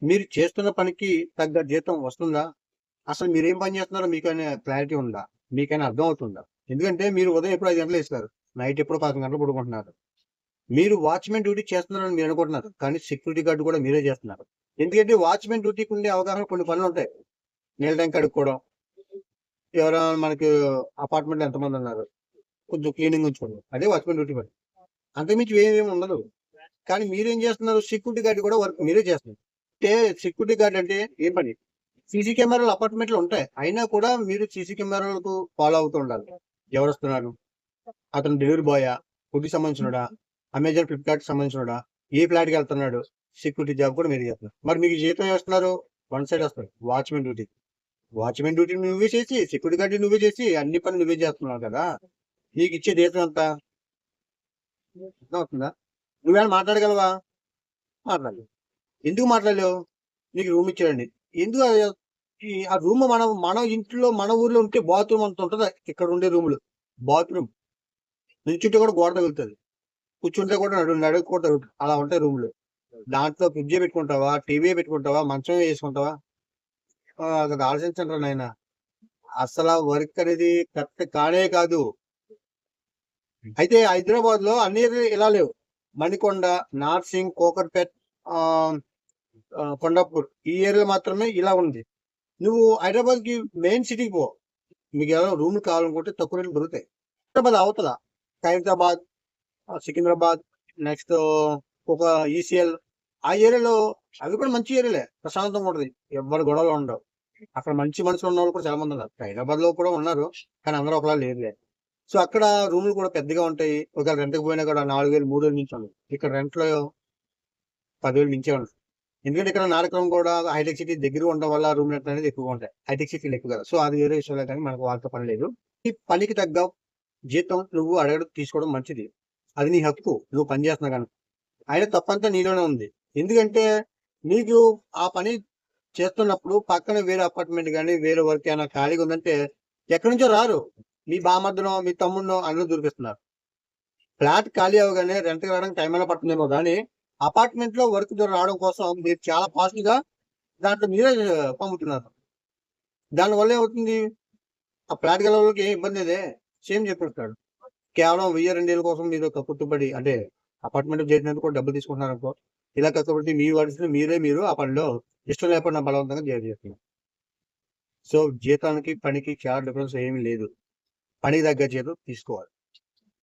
మీరు చేస్తున్న పనికి తగ్గ జీతం వస్తుందా? అసలు మీరేం పని చేస్తున్నారో మీకైనా క్లారిటీ ఉందా? మీకైనా అర్థం అవుతుందా? ఎందుకంటే మీరు ఉదయం ఎప్పుడు 5 గంటలు లేస్తారు. నైట్ ఎప్పుడో 11 గంటలు పడుకుంటున్నారు. మీరు వాచ్‌మెన్ డ్యూటీ చేస్తున్నారని మీరు అనుకుంటున్నారు. కానీ సెక్యూరిటీ గార్డ్ కూడా మీరే చేస్తున్నారు. ఎందుకంటే వాచ్‌మెన్ డ్యూటీకి ఉండే అవగాహన కొన్ని పనులుంటాయి. నీళ్ళ ట్యాంక్ కడుక్కోవడం, ఎవరైనా మనకి అపార్ట్మెంట్‌లో ఎంతమంది ఉన్నారు, కొంచెం క్లీనింగ్ ఉంచుకోవడం. అదే వాచ్‌మెన్ డ్యూటీ పని. అంతకుమించి ఏమేమి ఉండదు. కానీ మీరేం చేస్తున్నారు? సెక్యూరిటీ గార్డ్ కూడా వర్క్ మీరే చేస్తున్నారు. అంటే సెక్యూరిటీ గార్డ్ అంటే ఏం పని? సీసీ కెమెరాలు అపార్ట్మెంట్‌లో ఉంటాయి. అయినా కూడా మీరు సీసీ కెమెరాలకు ఫాలో అవుతూ ఉండాలి. ఎవరొస్తున్నారు? అతను డెలివరీ బాయా? ఫుడ్‌కి సంబంధించినోడా? అమెజాన్, ఫ్లిప్‌కార్ట్‌కి సంబంధించినోడా? ఏ ఫ్లాట్‌కెళ్తున్నాడు? సెక్యూరిటీ జాబ్ కూడా మీరే చేస్తున్నారు. మరి మీకు జీతం ఏమిస్తున్నారు? వన్ సైడ్ వస్తది. Watchman duty. వాచ్‌మెన్ డ్యూటీ నువ్వే చేసి, సెక్యూరిటీ గార్డ్ నువ్వే చేసి, అన్ని పనులు నువ్వే చేస్తున్నావు కదా! నీకిచ్చే జీతం ఎంత? అర్థమవుతుందా? నువ్వేమైనా మాట్లాడగలవా? మాట్లాడలేవు. ఎందుకు మాట్లాడలేవు? నీకు రూమ్ ఇచ్చాడండి. ఎందుకు ఆ రూమ్ మన ఇంట్లో మన ఊర్లో ఉంటే బాత్రూమ్ అంత ఉంటది. ఇక్కడ ఉండే రూములు. బాత్రూమ్ నిల్చుంటే కూడా గోడ తగులుతది. కూర్చుంటే కూడా నడుముకి కూడా తగులుతది. అలా ఉంటాయి రూములు. దాంట్లో ఫ్రిడ్జే పెట్టుకుంటావా? టీవీయే పెట్టుకుంటావా? మంచమే యేసుకుంటావా? అది ఆలోచించండిరా నాయనా! అసల వర్క్ అనేది కరెక్ట్ కానే కాదు. అయితే హైదరాబాద్‌లో అన్ని ఇలా లేవు. మణికొండ, నార్సింగ్, కోకట్‌పేట్, ఆహ్, కొండాపూర్ ఈ ఏరియాలో మాత్రమే ఇలా ఉంది. నువ్వు హైదరాబాద్‌కి మెయిన్ సిటీకి పో. మీకేమైనా రూములు కావాలనుకుంటే తక్కువ రేట్‌లో దొరుకుతాయి. హైదరాబాద్ అవతల ఖైరతాబాద్, సికింద్రాబాద్, నెక్స్ట్ ఒక ఈసీఎల్ ఆ ఏరియాలో అవి కూడా మంచి ఏరియాలే. ప్రశాంతంగా ఉంటది. ఎవ్వరి గొడవలు ఉండవు. అక్కడ మంచి మనుషులు ఉన్నవాళ్ళు కూడా చాలా మంది ఉన్నారు. హైదరాబాద్‌లో కూడా ఉన్నారు. కానీ అందరూ ఒకలా లేరులే. సో, అక్కడ రూములు కూడా పెద్దగా ఉంటాయి. ఒకవేళ రెంట్‌కి పోయినా కూడా 4,000, 3,000 నుంచి ఉండవు. ఇక్కడ రెంట్‌లో 10,000 మించే ఉండదు. ఎందుకంటే ఇక్కడ నారకరం కూడా హైటెక్ సిటీ దగ్గరగా ఉండడం వల్ల రూమ్ రెంట్‌లు అనేది ఎక్కువగా ఉంటాయి. హైటెక్ సిటీలో ఎక్కువ కదా! సో, అది వేరే విషయంలే కానీ మనకు వాటితో పని లేదు. ఈ పనికి తగ్గ జీతం నువ్వు అడగడం తీసుకోవడం మంచిది. అది నీ హక్కు. నువ్వు పని చేస్తున్నావు గనుక. అయినా తప్పంతా నీలోనే ఉంది. ఎందుకంటే నీకు ఆ పని చేస్తున్నప్పుడు పక్కన వేరే అపార్ట్మెంట్ గాని, వేరే వర్క్ ఏమైనా ఖాళీగా ఉందంటే ఎక్కడి నుంచో రారు. మీ బామర్దనో, మీ తమ్ముడినో అందులో దూరిపిస్తున్నారు. ఫ్లాట్ ఖాళీ అవ్వగానే రెంట్‌కి రావడానికి టైం అయినా పడుతుందేమో గానీ, అపార్ట్మెంట్‌లో వర్క్ రావడం కోసం మీరు చాలా ఫాస్ట్‌గా దాంట్లో మీరే పంపుతున్నారు. దానివల్ల ఏమవుతుంది? ఆ ఫ్లాట్ గెలవడానికి ఏం ఇబ్బంది లేదే. సేమ్ చెప్పేస్తాడు. కేవలం 1000, 2000 కోసం మీరు కక్కుర్తిపడి అంటే అపార్ట్మెంట్‌లో చేరినందుకు కూడా డబ్బులు తీసుకుంటున్నారనుకో, ఇలా కష్టపడి మీ వయసులో మీరు ఆ పనిలో ఇష్టం లేకుండా బలవంతంగా చేస్తున్నారు. సో, జీతానికి, పనికి చాలా డిఫరెన్స్ ఏమీ లేదు. పనికి తగ్గ జీతం తీసుకోవాలి.